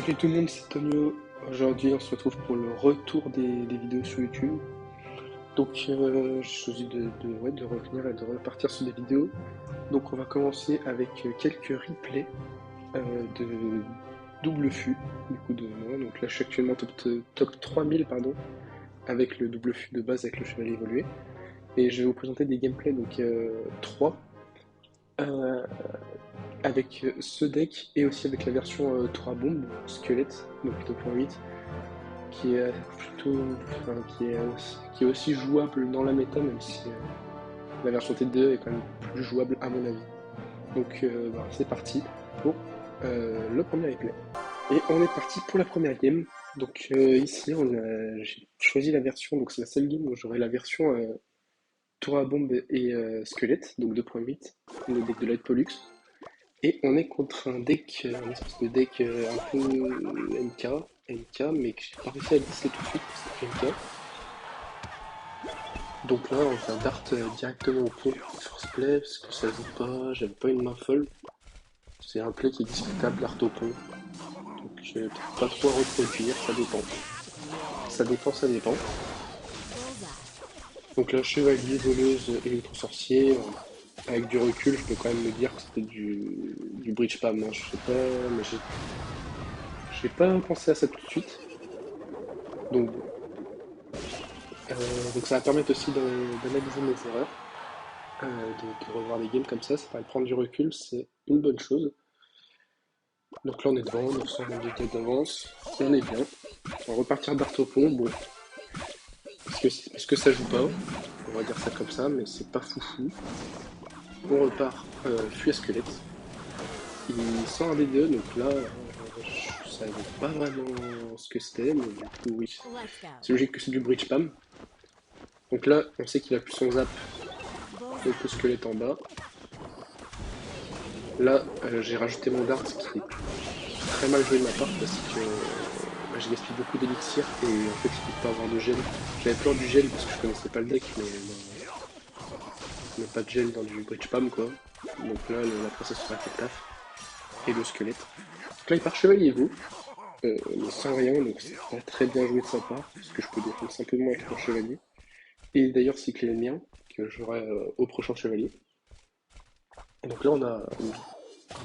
Salut tout le monde, c'est Tonio. Aujourd'hui, on se retrouve pour le retour des vidéos sur YouTube. Donc, j'ai choisi de revenir et de repartir sur des vidéos. Donc, on va commencer avec quelques replays de double fût. Du coup, de moi. Donc là, je suis actuellement top 3000, pardon, avec le double fût de base avec le chevalier évolué. Et je vais vous présenter des gameplays, donc 3 avec ce deck et aussi avec la version 3 bombes, squelette, donc 2.8, qui est plutôt, enfin, qui est aussi jouable dans la méta, même si la version T2 est quand même plus jouable à mon avis. Donc c'est parti pour le premier replay. Et on est parti pour la première game. Donc ici j'ai choisi la version, donc c'est la seule game où j'aurai la version tour à bombe et squelette, donc 2.8, le deck de Light Pollux. Et on est contre un deck, un espèce de deck un peu NK, mais que j'ai pas réussi à lister tout de suite pour cette NK. Donc là, on vient dart directement au pont first play, parce que ça joue pas, j'avais pas une main folle. C'est un play qui est discutable, dart au pont. Donc je vais peut-être pas trop à reproduire, ça dépend. Ça dépend. Donc là, chevalier, voleuse, électro-sorcier. Avec du recul, je peux quand même me dire que c'était du bridge spam, hein. Je sais pas, mais j'ai pas pensé à ça tout de suite. Donc bon. Donc ça va permettre aussi d'analyser mes erreurs, de revoir des games comme ça permet de prendre du recul, c'est une bonne chose. Donc là on est devant, 922 têtes d'avance, on est bien. On va repartir d'Artopon, bon, parce que ça joue pas, on va dire ça comme ça, mais c'est pas foufou. On repart fuit à squelette. Il sort un des deux, donc là je savais pas vraiment ce que c'était, mais du coup oui, c'est logique que c'est du bridge spam. Donc là on sait qu'il a plus son zap, donc le squelette en bas. Là, j'ai rajouté mon dart, qui est très mal joué de ma part parce que je gaspille beaucoup d'élixir et en fait il ne peut pas avoir de gel. J'avais peur du gel parce que je connaissais pas le deck, mais pas de gel dans du bridge spam quoi. Donc là, la princesse fera fait taf et le squelette. Donc là, il part chevalier vous, mais sans rien, donc c'est pas très bien joué de sa part parce que je peux défendre simplement avec mon chevalier. Et d'ailleurs, cycler le mien que j'aurai au prochain chevalier. Et donc là, on a un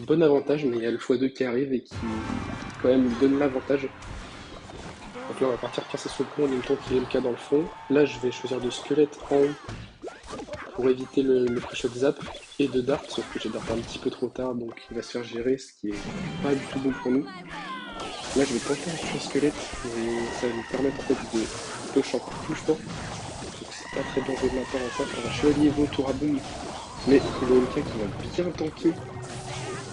bon avantage, mais il y a le x2 qui arrive et qui quand même donne l'avantage. Donc là on va partir passer sur le pont en même temps qu'il y a MK dans le fond. Là je vais choisir de squelette en haut pour éviter le pré-shot zap et de dart, sauf que j'ai dart un petit peu trop tard donc il va se faire gérer, ce qui est pas du tout bon pour nous. Là je vais tenter un full squelette, mais ça va nous permettre en fait de push encore plus fort. Donc c'est pas très bien joué de ma part en fait. On va chevalier Evo tour à boom, mais le MK qui va bien tanker.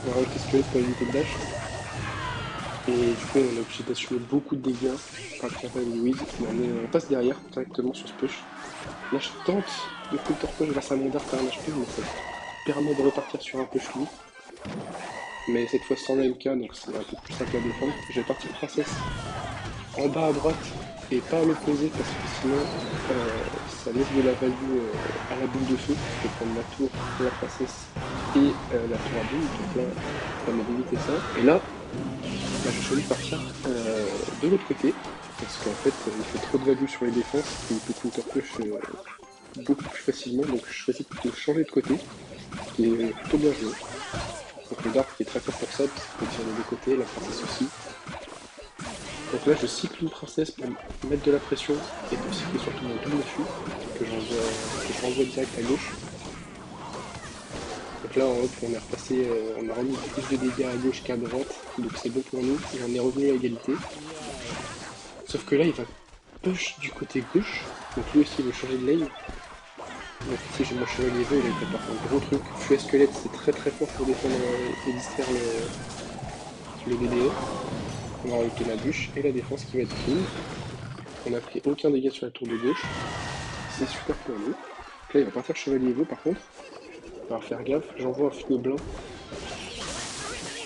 On va rajouter squelette pour éviter le dash. Et du coup, on est obligé d'assumer beaucoup de dégâts par le capable de Louise. On passe derrière directement sur ce push. Là, je tente de counter push grâce à mon dart à un HP, mais ça permet de repartir sur un push lui. Mais cette fois sans AMK, donc c'est un peu plus simple à défendre. Je vais partir princesse en bas à droite et pas à l'opposé parce que sinon ça laisse de la value à la boule de feu. Je peux prendre la tour, la princesse et la tour à boule. Donc là, ça permet d'éviter ça. Et là, j'ai choisi de partir de l'autre côté, parce qu'en fait il fait trop de value sur les défenses, et il peut counter push beaucoup plus facilement, donc je choisis de changer de côté, ce qui est plutôt bien joué. Donc le dart qui est très fort pour ça, parce qu'il peut tirer des deux côtés, la princesse aussi. Donc là je cycle une princesse pour mettre de la pression, et pour cycler surtout mon double fût, que je renvoie direct à gauche. Donc là en haut on est repassé, on a remis plus de dégâts à gauche qu'à droite, donc c'est bon pour nous, et on est revenu à égalité. Sauf que là il va push du côté gauche, donc lui aussi il veut changer de lane. Donc ici j'ai mon chevalier vœu, il a prépare un gros truc. Feu squelette c'est très très fort pour défendre et distraire le BDE. On va rajouter la bûche et la défense qui va être clean. On a pris aucun dégât sur la tour de gauche. C'est super pour nous. Donc là il va partir chevalier vœu par contre. On va faire gaffe, j'envoie un feu blanc.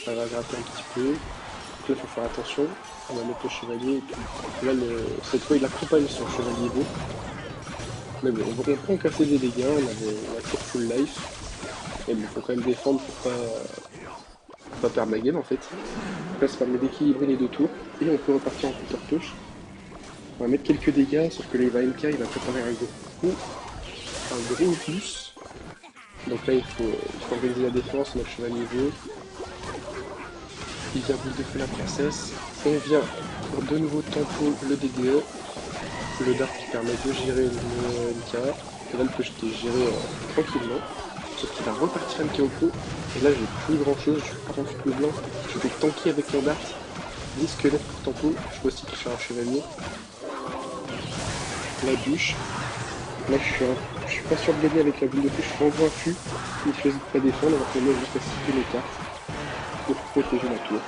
Ça va gratter un petit peu. Donc là il faut faire attention. On va mettre le chevalier et puis là cette fois il accompagne son chevalier vœu. Mais bon, on prend casser des dégâts, on a la tour full life. Et bon, il faut quand même défendre pas perdre la game en fait. Là, ça permet d'équilibrer les deux tours et on peut repartir en counter-push. On va mettre quelques dégâts, sauf que là il va MK, il va préparer un gros plus. Donc là il faut organiser la défense, notre chevalier vaut. Il vient boule de feu la princesse. On vient pour de nouveau tempo le DDE. Le dart qui permet de gérer le MK. Et là le push qui est géré tranquillement. Sauf qu'il va repartir MK au pot. Et là j'ai plus grand chose, je suis pas en fuite blanc. Je vais tanker avec mon dart. 10 squelettes pour tempo. Je peux aussi toucher un chevalier. La bûche. Là je suis pas sûr de gagner avec la boule de feu, je suis convaincu. Il choisit de pas défendre, alors que moi juste à citer mes cartes pour protéger la tour.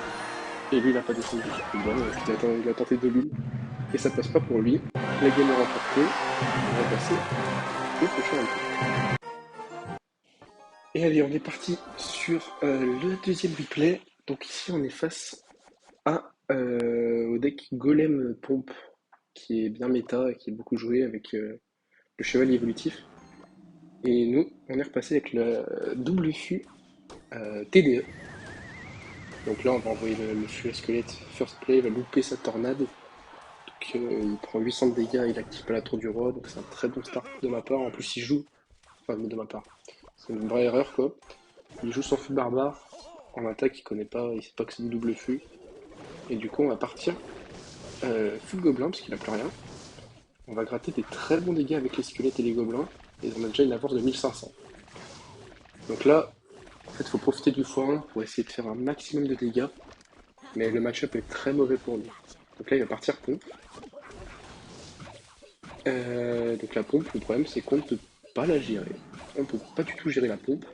Et lui il a pas défendu du tout bien, il a tenté de l'huile. Et ça passe pas pour lui. La game est remportée. On va passer au prochain round. Et allez, on est parti sur le deuxième replay. Donc ici on est face au deck Golem Pompe, qui est bien méta et qui est beaucoup joué avec le cheval évolutif. Et nous, on est repassé avec le double fût TDE. Donc là, on va envoyer le fût à squelette first play, il va louper sa tornade. Donc il prend 800 de dégâts, il active pas la tour du roi, donc c'est un très bon start de ma part. En plus, il joue, enfin de ma part, c'est une vraie erreur quoi. Il joue son fût barbare en attaque, il connaît pas, il sait pas que c'est du double fût. Et du coup, on va partir fût gobelin parce qu'il a plus rien. On va gratter des très bons dégâts avec les squelettes et les gobelins, et on a déjà une avance de 1500. Donc là, en fait, il faut profiter du x1 pour essayer de faire un maximum de dégâts, mais le match-up est très mauvais pour lui. Donc là, il va partir pompe. Donc la pompe, le problème, c'est qu'on ne peut pas la gérer. On ne peut pas du tout gérer la pompe.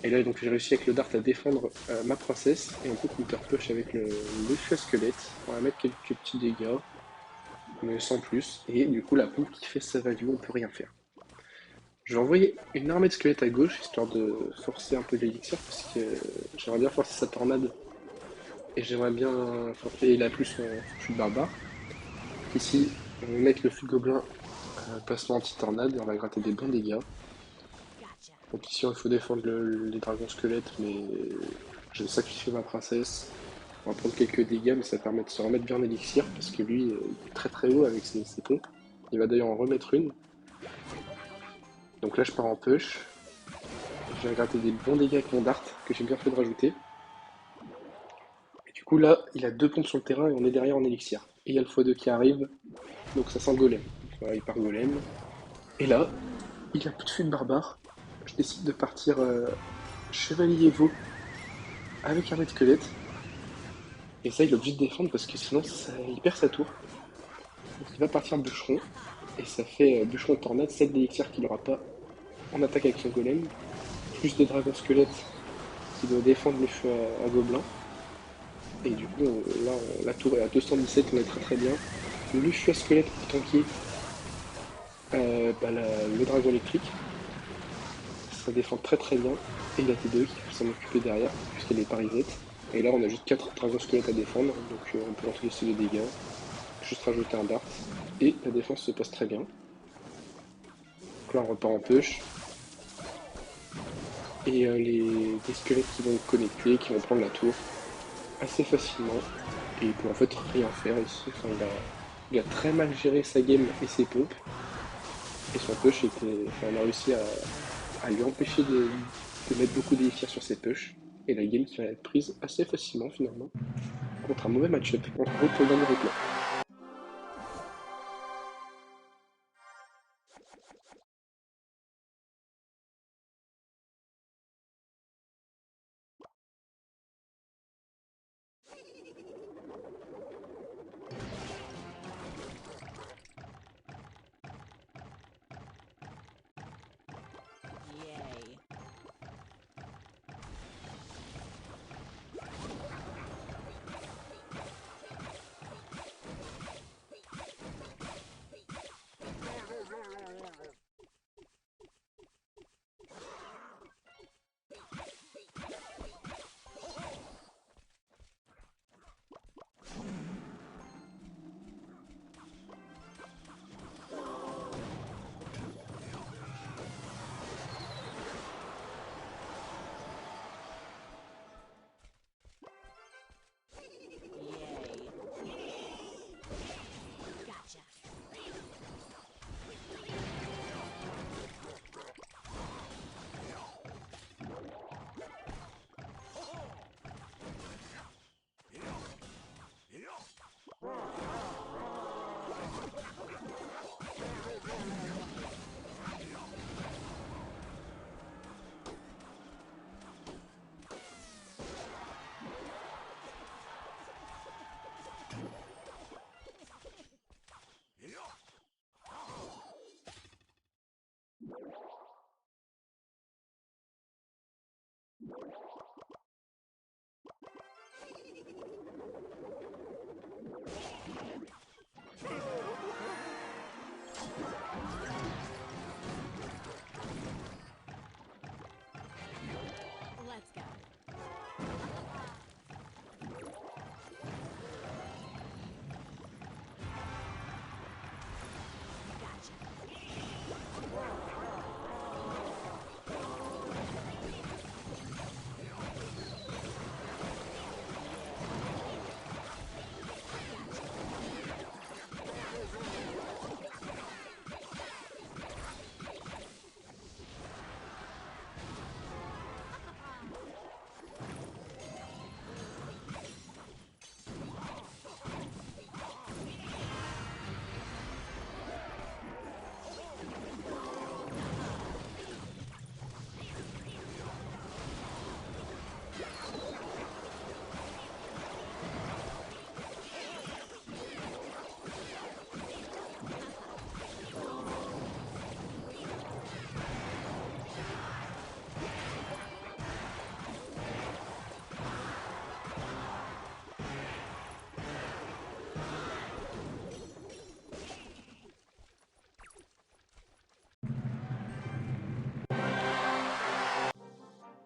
Et là, donc j'ai réussi avec le dart à défendre ma princesse, et on peut counter push avec le feu à squelette. On va mettre quelques petits dégâts, mais sans plus. Et du coup, la pompe qui fait sa value, on peut rien faire. Je vais envoyer une armée de squelettes à gauche, histoire de forcer un peu l'élixir, parce que j'aimerais bien forcer sa tornade. Et j'aimerais bien forcer, il a plus son fût de barbare. Ici, on va mettre le fût de gobelin, placement anti-tornade, et on va gratter des bons dégâts. Donc ici, il faut défendre les dragons squelettes, mais je vais sacrifier ma princesse. On va prendre quelques dégâts, mais ça permet de se remettre bien en élixir, parce que lui, il est très très haut avec ses pompes. Il va d'ailleurs en remettre une. Donc là, je pars en push. Je vais gratter des bons dégâts avec mon dart, que j'ai bien fait de rajouter. Et du coup, là, il a deux pompes sur le terrain et on est derrière en élixir. Et il y a le x2 qui arrive, donc ça sent golem. Voilà, il part golem. Et là, il a plus de fût de barbare. Je décide de partir chevalier veau avec armée de squelette. Et ça, il est obligé de défendre parce que sinon, il perd sa tour. Donc il va partir bûcheron. Et ça fait bûcheron tornade, 7 d'élixir qu'il n'aura pas en attaque avec son golem. Plus de dragon squelette qui doit défendre le feu à gobelin. Et du coup, là, la tour est à 217, on est très très bien. Le feu à squelette pour tanker le dragon électrique. Ça défend très très bien. Et la T2 qui peut s'en occuper derrière, puisqu'elle est parisette. Et là, on a juste 4 dragons squelettes à défendre, donc on peut en laisser les dégâts. Juste rajouter un dart. Et la défense se passe très bien. Donc là, on repart en push. Et des squelettes qui vont connecter, qui vont prendre la tour assez facilement. Et il peut en fait rien faire ici. Enfin, il a très mal géré sa game et ses pompes. Et son push était. Enfin, on a réussi à lui empêcher de mettre beaucoup d'élixirs sur ses push. Et la game qui va être prise assez facilement finalement. Contre un mauvais match-up. On se retrouve pour le dernier replay.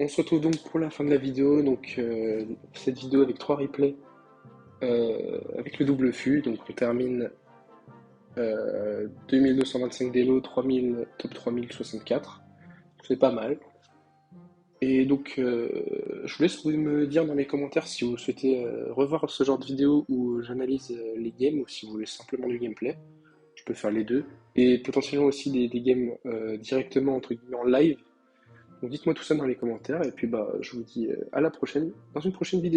On se retrouve donc pour la fin de la vidéo, donc cette vidéo avec 3 replays avec le double fût, donc on termine 2225 d'élo, 3000, top 3064, c'est pas mal. Et donc je vous laisse vous me dire dans les commentaires si vous souhaitez revoir ce genre de vidéo où j'analyse les games ou si vous voulez simplement du gameplay. Je peux faire les deux. Et potentiellement aussi des games directement entre guillemets en live. Donc dites-moi tout ça dans les commentaires et puis bah je vous dis à la prochaine dans une prochaine vidéo.